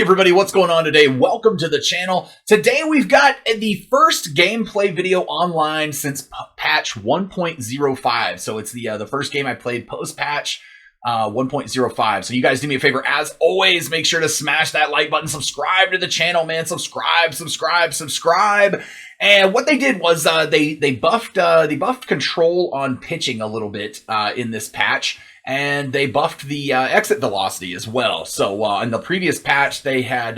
everybody, what's going on today? Welcome to the channel. Today we've got the first gameplay video online since patch 1.05. So it's the first game I played post-patch 1.05. So you guys do me a favor, as always, make sure to smash that like button, subscribe to the channel, man. Subscribe. And what they did was they buffed control on pitching a little bit in this patch. And they buffed the exit velocity as well. So in the previous patch, they had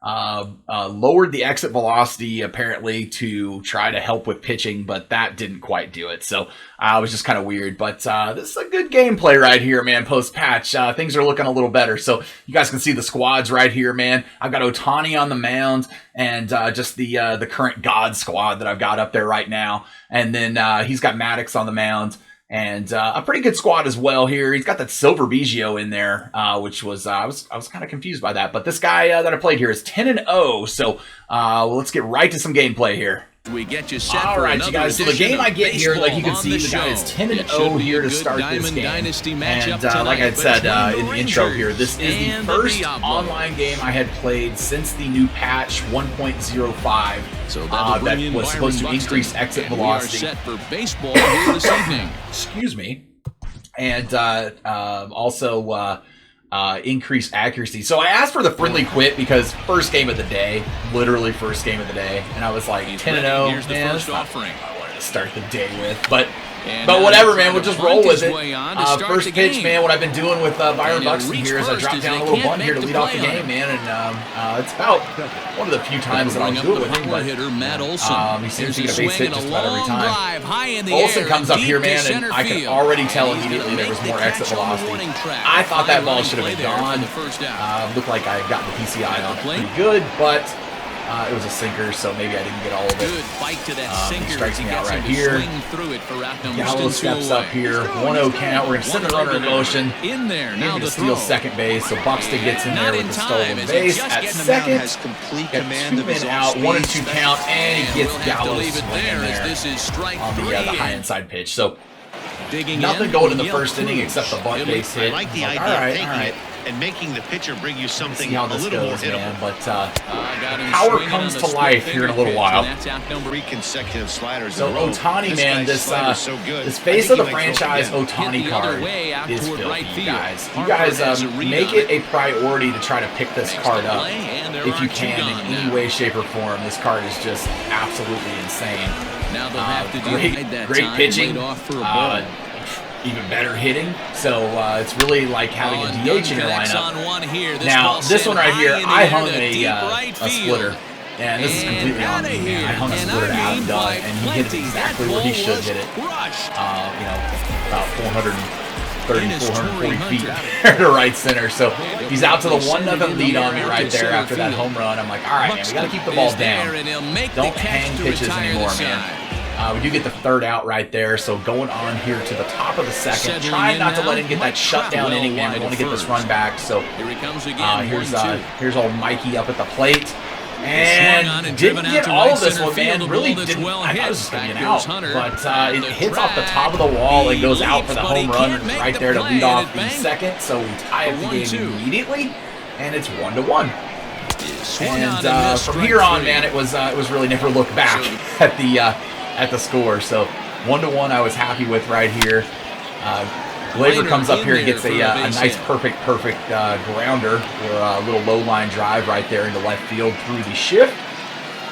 lowered the exit velocity apparently to try to help with pitching, but that didn't quite do it. So it was just kind of weird. But this is a good gameplay right here, man. Post-patch, things are looking a little better. So you guys can see the squads right here, man. I've got Ohtani on the mound and just the current God squad that I've got up there right now. And then he's got Maddox on the mound. And a pretty good squad as well here. He's got that Silver Biggio in there, which was I was kind of confused by that. But this guy that I played here is 10-0. So let's get right to some gameplay here. We get you set all right, you guys. So the game I get here, like you can see, the guy is 10-0 here to start this game. Dynasty and like I said in the intro here, this is the first online game I had played since the new patch 1.05 so that was supposed to increase exit velocity. Set for baseball here this evening. Excuse me. And also increase accuracy. So I asked for the friendly quit because first game of the day, literally first game of the day, and I was like 10-0. Here's the first offering. I wanted to start the day with, but whatever, man. We'll just roll with it. First pitch, man. What I've been doing with Byron Buxton here is I drop down a little bunt here to lead off the game, man, and it's about one of the few times that I'll do it with him. But he seems to get a base hit just about every time. Olsen comes up here, man, and I can already tell immediately there was more exit velocity. I thought that ball should have been gone. Looked like I got the PCI on it pretty good, but it was a sinker, so maybe I didn't get all of it. Good bite to that sinker. He strikes me out right here. Gallo steps up here. 1-0 count. We're going to send the runner in motion. In there. Now to steal second base. So Buxton gets in there with the stolen base. At second, got 2 men out. 1-2 count, and he gets Gallo swinging there on the high inside pitch. So nothing going in the first inning except the bunt base hit. I like the idea all right. And making the pitcher bring you something a little more hittable. Man, but power comes to life here in a little while. 3 consecutive sliders. So Ohtani, man, this face of the franchise Ohtani card is filthy, you guys. You guys make it a priority to try to pick this card up if you can in any way, shape, or form. This card is just absolutely insane. Great pitching. Even better hitting, so it's really like having a DH in your lineup. Now, this one right here, I hung a splitter, and this is completely on me, man. I hung a splitter to Adam Dunn, and he hit it exactly where he should hit it. About 440 feet to right center. So he's out to the 1-0 lead on me right there after that home run. I'm like, all right, man, we got to keep the ball down. Don't hang pitches anymore, man. We do get the third out right there, so going on here to the top of the second. Trying not to let him get that shutdown inning, man. We want to get this run back. So here's old Mikey up at the plate. And didn't get all of this one, man. Really didn't. I thought it was just going to be an out. But it hits off the top of the wall and goes out for the home run right there to lead off the second. So we tie up the game immediately, and it's 1-1. And from here on, man, it was really never looked back at the score. So 1-1 I was happy with right here. Glaber comes up here and gets a nice perfect grounder or a little low line drive right there into left field through the shift.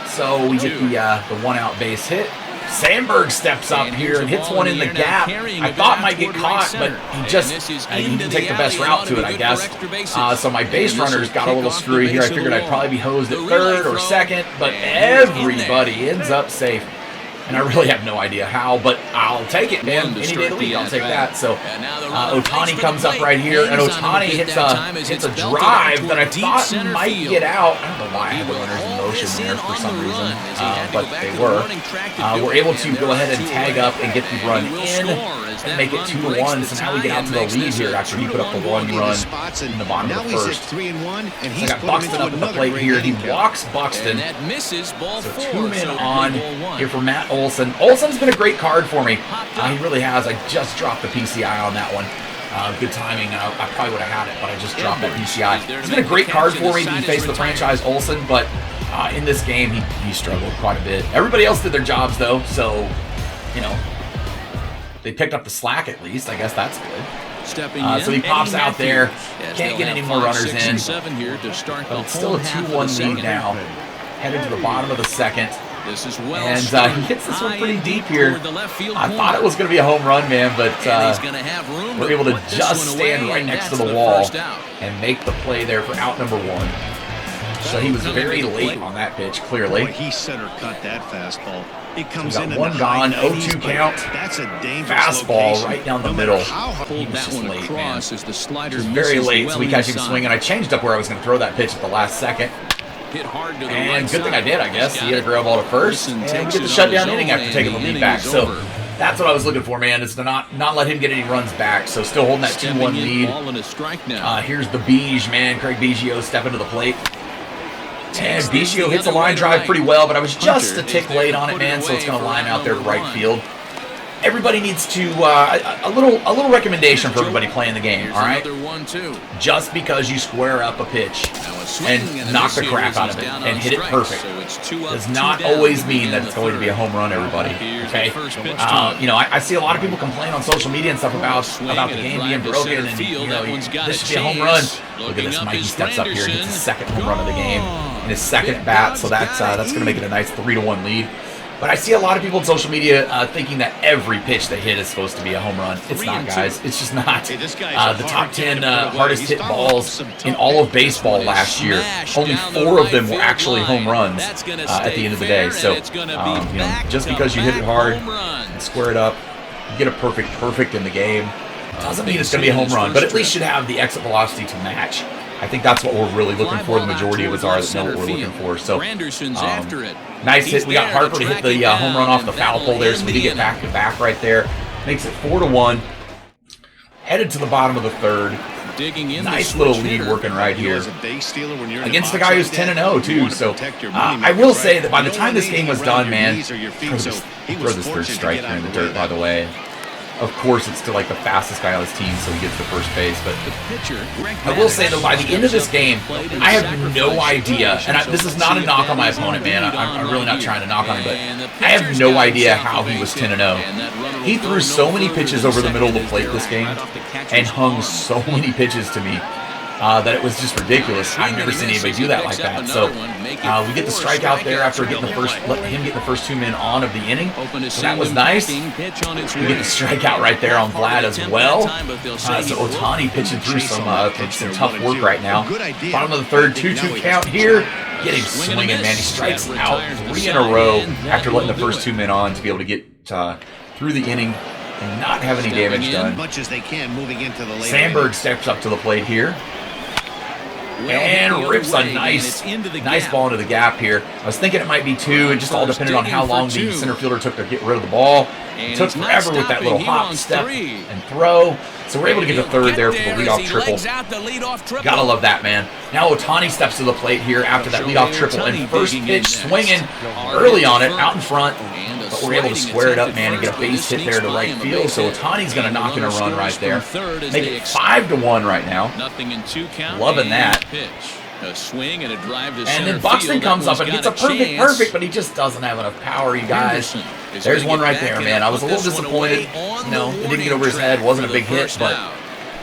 So we get the 1-out base hit. Sandberg steps up here and hits one in the gap. I thought might get caught, but he didn't take the best route to it, I guess. So my base runners got a little screwy here. I figured I'd probably be hosed at third or second, but everybody ends up safe. And I really have no idea how, but I'll take it, man. Any day of the week, I'll take that. So Ohtani comes up right here, and Ohtani hits a drive that I thought might get out. I don't know why I had the runners in motion there for some reason, but they were. We're able to go ahead and tag up and get the run in and make it 2-1. So now we get out to the lead here after he put up the 1 run in the bottom of the first. So I got Buxton up at the plate here. He walks Buxton. So 2 men on here for Matt Olsen. Olsen's been a great card for me. He really has. I just dropped the PCI on that one. Good timing. I probably would have had it, but I just dropped that PCI. It's been a great card for me to face the franchise Olsen, but in this game, he struggled quite a bit. Everybody else did their jobs, though, so, you know, they picked up the slack at least. I guess that's good. So he pops out there. Can't get any more runners in. But it's still a 2-1 lead now. Headed to the bottom of the second. And he hits this one pretty deep here. I thought it was going to be a home run, man, but we're able to just stand right next to the wall and make the play there for out number 1. So he was very late on that pitch, clearly. He center cut that fastball. It comes in one gone, 0-2 count. That's a dangerous fastball right down the middle. He was That just one late, man. across as the slider Just very misses late, well so we catch him inside. swinging. I changed up where I was going to throw that pitch at the last second. Hit hard to the And right good thing I side. did, I guess. He had a ground ball to first, and we Takes get the it shutdown on his inning own, after taking the and lead the back. inning's So over. that's what I was looking for, man, is to not let him get any runs back. So still holding that 2-1 lead. Ball and a strike now. Here's the Beige, man. Craig Biggio stepping to the plate. And Biggio hits a line drive pretty well, but I was just a tick late on it, man, so it's going to line out there to right field. Everybody needs to, a little recommendation for everybody playing the game, all right? Just because you square up a pitch and knock the crap out of it and hit it perfect does not always mean that it's going to be a home run, everybody, okay? You know, I see a lot of people complain on social media and stuff about the game being broken and, you know, this should be a home run. Look at this, Mikey steps up here and hits his second home run of the game in his second at bat, so that's going to make it a nice 3-1 lead. But I see a lot of people on social media thinking that every pitch they hit is supposed to be a home run. It's not, guys. It's just not. The top 10 hardest hit balls in all of baseball last year, only 4 of them were actually home runs at the end of the day. So, you know, just because you hit it hard and square it up, you get a perfect in the game, doesn't mean it's going to be a home run, but at least should have the exit velocity to match. I think that's what we're really looking for. The majority of us are that know what we're looking for. So, nice hit. We got Harper to hit the home run off the foul pole there, so we did get back to back right there. Makes it 4-1. Headed to the bottom of the third. Nice little lead working right here against the guy who's 10-0 too. So I will say that by the time this game was done, man, throw this third strike here in the dirt. By the way. Of course, it's still like the fastest guy on his team, so he gets to first base. But I will say that by the end of this game, I have no idea, and this is not a knock on my opponent, man. I'm really not trying to knock on him, but I have no idea how he was 10-0. He threw so many pitches over the middle of the plate this game and hung so many pitches to me that it was just ridiculous. I've never seen anybody do that like that. So we get the strikeout there after getting letting him get the first 2 men on of the inning. So that was nice. We get the strikeout right there on Vlad as well. So Ohtani pitching through some tough work right now. Bottom of the third, 2-2 count here. Get him swinging, man. He strikes out 3 in a row after letting the first 2 men on to be able to get through the inning and not have any damage done. Sandberg steps up to the plate here. And rips a nice ball into the gap here. I was thinking it might be 2. It just all depended on how long the center fielder took to get rid of the ball. It took forever with that little hop, step, and throw. So we're able to get the third there for the leadoff triple. Gotta love that, man. Now Ohtani steps to the plate here after that leadoff triple. And first pitch swinging early on it, out in front. But we're able to square it up, man, and get a base hit there to right field. So Ohtani's going to knock in a run right there. Make it 5-1 right now. Loving that. And then Buxton comes up and gets a perfect, but he just doesn't have enough power, you guys. There's one right there, man. I was a little disappointed. You know, it didn't get over his head. Wasn't a big hit, but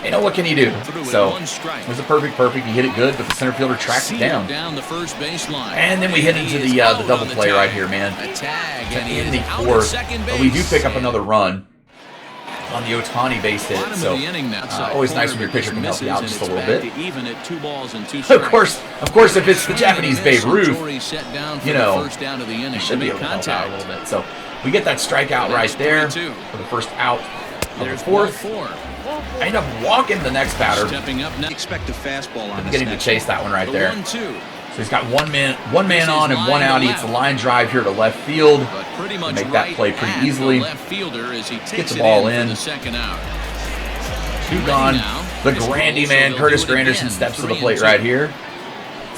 you know, what can you do? So it was a perfect. He hit it good, but the center fielder tracked it down. And then we hit into the double play right here, man. In the fourth, but we do pick up another run on the Ohtani base hit. So always nice when your pitcher can help you out just a little bit. Of course, if it's the Japanese Babe Ruth, you know, you should be able to help out a little bit. So we get that strikeout right there for the first out of the fourth. I end up walking the next batter. Expect a fastball on getting to chase that one right there. So he's got one man on and 1 out. He hits the line drive here to left field. Make that play pretty easily. Gets the ball in. 2 gone. The Grandy man, Curtis Granderson, steps to the plate right here.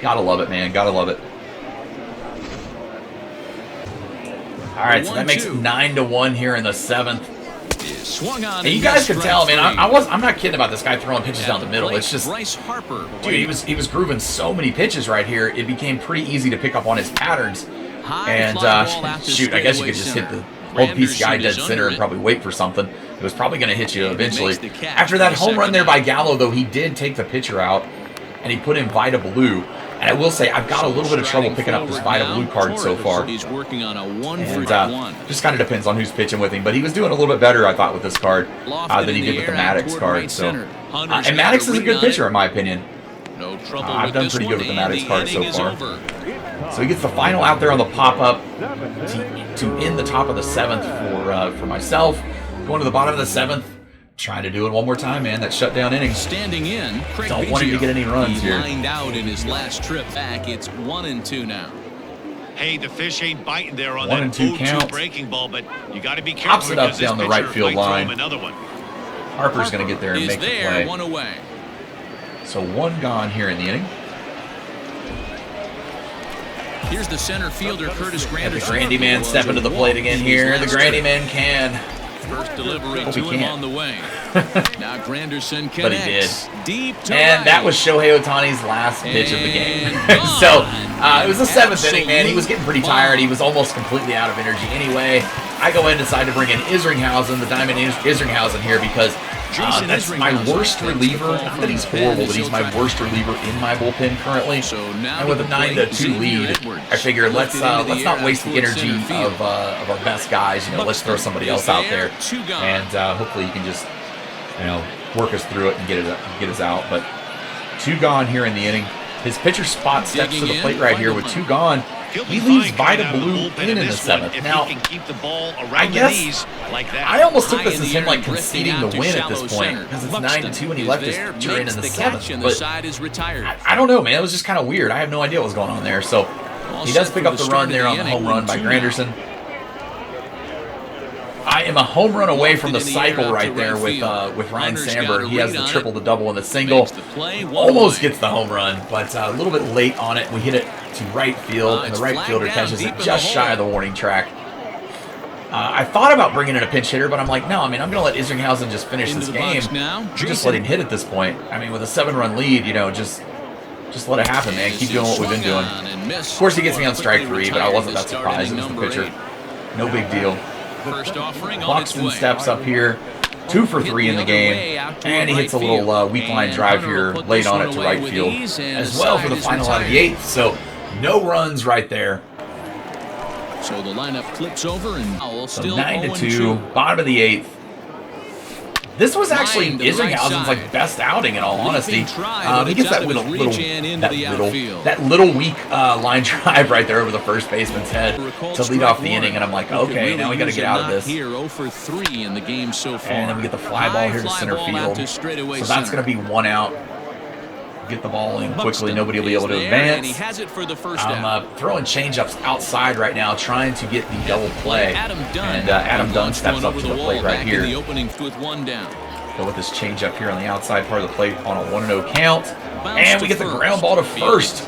Gotta love it, man. Gotta love it. All right, so that makes 9-1 here in the 7th. And you guys can tell, man. I'm not kidding about this guy throwing pitches down the middle. It's just, dude, he was grooving so many pitches right here. It became pretty easy to pick up on his patterns. And shoot, I guess you could just hit the hold PCI dead center and probably wait for something. It was probably going to hit you eventually. After that home run there by Gallo, though, he did take the pitcher out and he put in Vita Blue. And I will say, I've got a little bit of trouble picking up this Vita Blue card so far. And just kind of depends on who's pitching with him. But he was doing a little bit better, I thought, with this card than he did with the Maddox card. So, and Maddox is a good pitcher, in my opinion. I've done pretty good with the Maddox card so far. So he gets the final out there on the pop-up to end the top of the 7th for myself. Going to the bottom of the 7th. Trying to do it one more time, man. That shutdown inning. Standing in, Craig Don't want him to get any runs here. He lined out in his last trip back. It's 1-2 now. Hey, the fish ain't biting there on 1-2 count. Breaking ball, but you got to be careful. Pops it up down the right field line. Another one. Harper's going to get there and make the play. One away. So one gone here in the inning. Here's the center fielder, Curtis Granderson. The Grandy man stepping to the plate again here. The Grandy man can. First delivery to him on the way. Now Granderson connects. But he did. Deep to and right. that was Shohei Ohtani's last pitch of the game. So it was the 7th inning, man. He was getting pretty tired. He was almost completely out of energy anyway. I go in and decide to bring in Isringhausen, the Diamond Isringhausen here, because that's my worst reliever. Not that he's horrible, but he's my worst reliever in my bullpen currently. And with a 9-2 lead, I figured let's not waste the energy of our best guys. You know, let's throw somebody else out there, and hopefully you can just work us through it and get us out. But 2 gone here in the inning. His pitcher spot steps to the plate right here with 2 gone. He leaves Vita Blue in the 7th. Now, I guess I almost took this as him like conceding the win at this point because it's 9-2 and he left his pitcher in the 7th. But I don't know, man. It was just kind of weird. I have no idea what was going on there. So he does pick up the run there on the home run by Granderson. I am a home run away from the cycle right there with Ryan Sandberg. He has the triple, the double, and the single. Almost gets the home run, but a little bit late on it. We hit it to right field, and the right fielder catches it just shy of the warning track. I thought about bringing in a pinch hitter, but I'm like, no, I mean, I'm going to let Isringhausen just finish this game. Just let him hit at this point. I mean, with a 7-run lead, just let it happen, man. Keep doing what we've been doing. Of course, he gets me on strike 3, but I wasn't that surprised. It was the pitcher. No big deal. Buxton steps up here, 2 for 3 in the game, and he hits a little weak line drive here late on it to right field as well for the final out of the 8th. So no runs right there. So the lineup flips over and so 9-2, bottom of the 8th. This was actually Isringhausen's best outing, in all honesty. He gets that little weak line drive right there over the first baseman's head to lead off the inning, and I'm like, okay, now we got to get out of this. And then we get the fly ball here to center field. So that's going to be 1 out. Get the ball in quickly. Nobody will be able to advance. I'm throwing changeups outside right now, trying to get the double play. And Adam Dunn steps up to the plate right here. Go with this changeup here on the outside part of the plate on a 1-0 count. And we get the ground ball to first.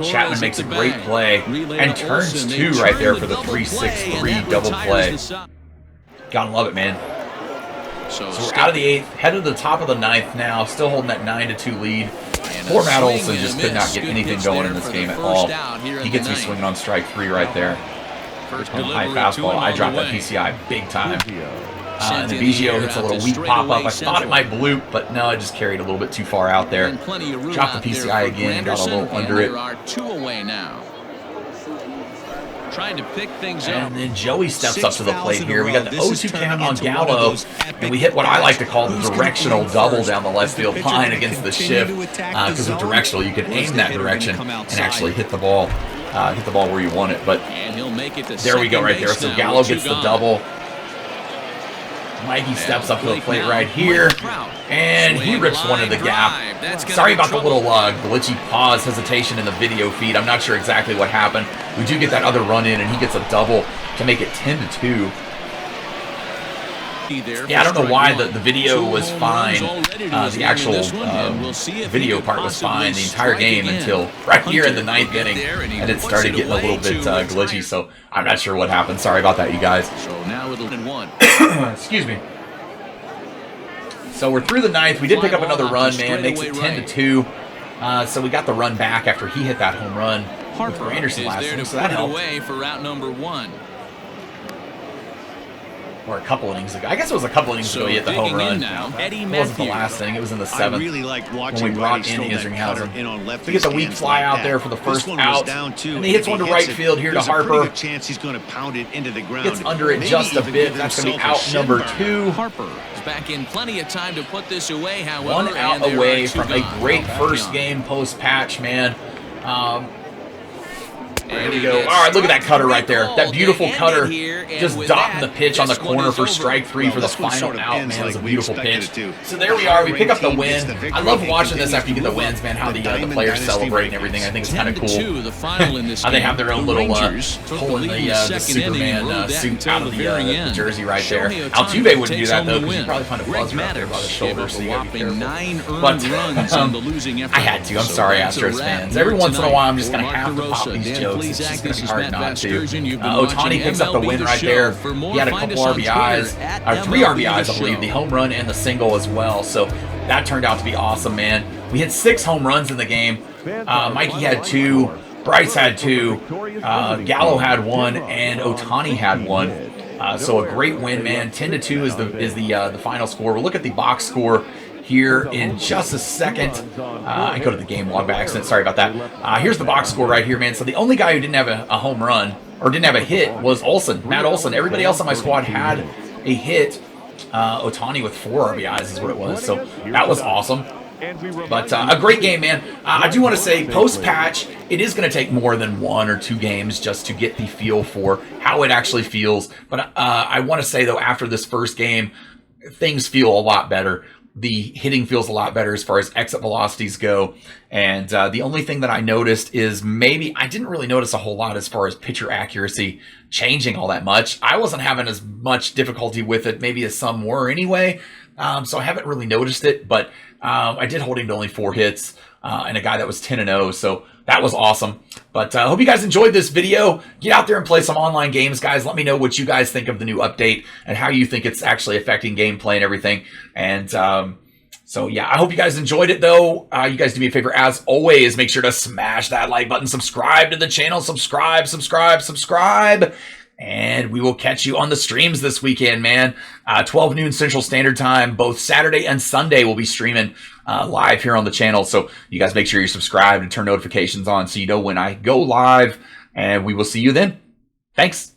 Chapman makes a great play and turns 2 right there for the 3-6-3 double play. Gotta love it, man. So we're out of the 8th, headed to the top of the 9th now, still holding that 9-2 lead. Poor Matt Olson just could not get anything going in this game at all. He gets me swinging on strike 3 right there. High fastball. I dropped that PCI big time. And the Biggio hits a little weak pop-up. I thought it might bloop, but no, I just carried a little bit too far out there. Dropped the PCI again, got a little under it. Trying to pick things up. And then Joey steps up to the plate here. We got the 0-2 count on Gallo, and we hit what I like to call the directional double down the left field line against the shift. Because with directional, you can aim that direction and actually hit the ball where you want it. But there we go right there. So Gallo gets the double. Mikey steps up to the plate right here, and he rips one in the gap. Sorry about the little glitchy pause hesitation in the video feed. I'm not sure exactly what happened. We do get that other run in, and he gets a double to make it 10-2. Yeah, I don't know why the video was fine. The actual video part was fine the entire game until right here in the 9th inning, and it started getting a little bit glitchy. So I'm not sure what happened. Sorry about that, you guys. So now it'll be 1. Excuse me. So we're through the 9th. We did pick up another run, man. Makes it 10-2. So we got the run back after he hit that home run with Anderson last week, so that helped. Away for route number 1. Or a couple innings ago. I guess it was a couple innings ago he hit the home run. It wasn't the last inning. It was in the 7th. Really like when we brought in Isringhausen. We get the weak fly out there for the first out. And he hits one to right field here to Harper. Chance he's going to pound it into the ground. Gets under it just a bit. That's going to be out number 2. Harper is back in plenty of time to put this away, however. 1 out away from a great first game post-patch, man. There we go. All right, look at that cutter right there. That beautiful cutter just dotting the pitch on the corner for strike 3 for the final out, man. It was a beautiful pitch. So there we are. We pick up the win. I love watching this after you get the wins, man, how the players celebrate and everything. I think it's kind of cool. How they have their own little pulling the Superman suit out of the jersey right there. Altuve wouldn't do that, though, because you'd probably find a buzzer out there by the shoulder, so you got to be careful. But I had to. I'm sorry, Astros fans. Every once in a while, I'm just going to have to pop these jokes. It's just going to be hard not to. Ohtani picks up the win right there. He had a couple RBIs, 3 RBIs, I believe, the home run and the single as well. So that turned out to be awesome, man. We hit 6 home runs in the game. Mikey had 2, Bryce had 2, Gallo had 1, and Ohtani had 1. So a great win, man. 10-2 is the final score. We'll look at the box score here in just a second. I go to the game log by accident. Sorry about that. Here's the box score right here, man. So the only guy who didn't have a home run or didn't have a hit was Olsen, Matt Olsen. Everybody else on my squad had a hit. Ohtani with 4 RBIs is what it was. So that was awesome. But a great game, man. I do want to say, post-patch, it is going to take more than 1 or 2 games just to get the feel for how it actually feels. But I want to say, though, after this first game, things feel a lot better. The hitting feels a lot better as far as exit velocities go. And the only thing that I noticed is maybe I didn't really notice a whole lot as far as pitcher accuracy changing all that much. I wasn't having as much difficulty with it maybe as some were anyway. So I haven't really noticed it, but I did hold him to only 4 hits and a guy that was 10-0. So that was awesome. But I hope you guys enjoyed this video. Get out there and play some online games, guys. Let me know what you guys think of the new update and how you think it's actually affecting gameplay and everything. And so, yeah, I hope you guys enjoyed it, though. You guys do me a favor, as always, make sure to smash that like button, subscribe to the channel, subscribe. And we will catch you on the streams this weekend, man. 12 noon Central Standard Time, both Saturday and Sunday we'll be streaming live here on the channel. So you guys make sure you're subscribed and turn notifications on so you know when I go live. And we will see you then. Thanks.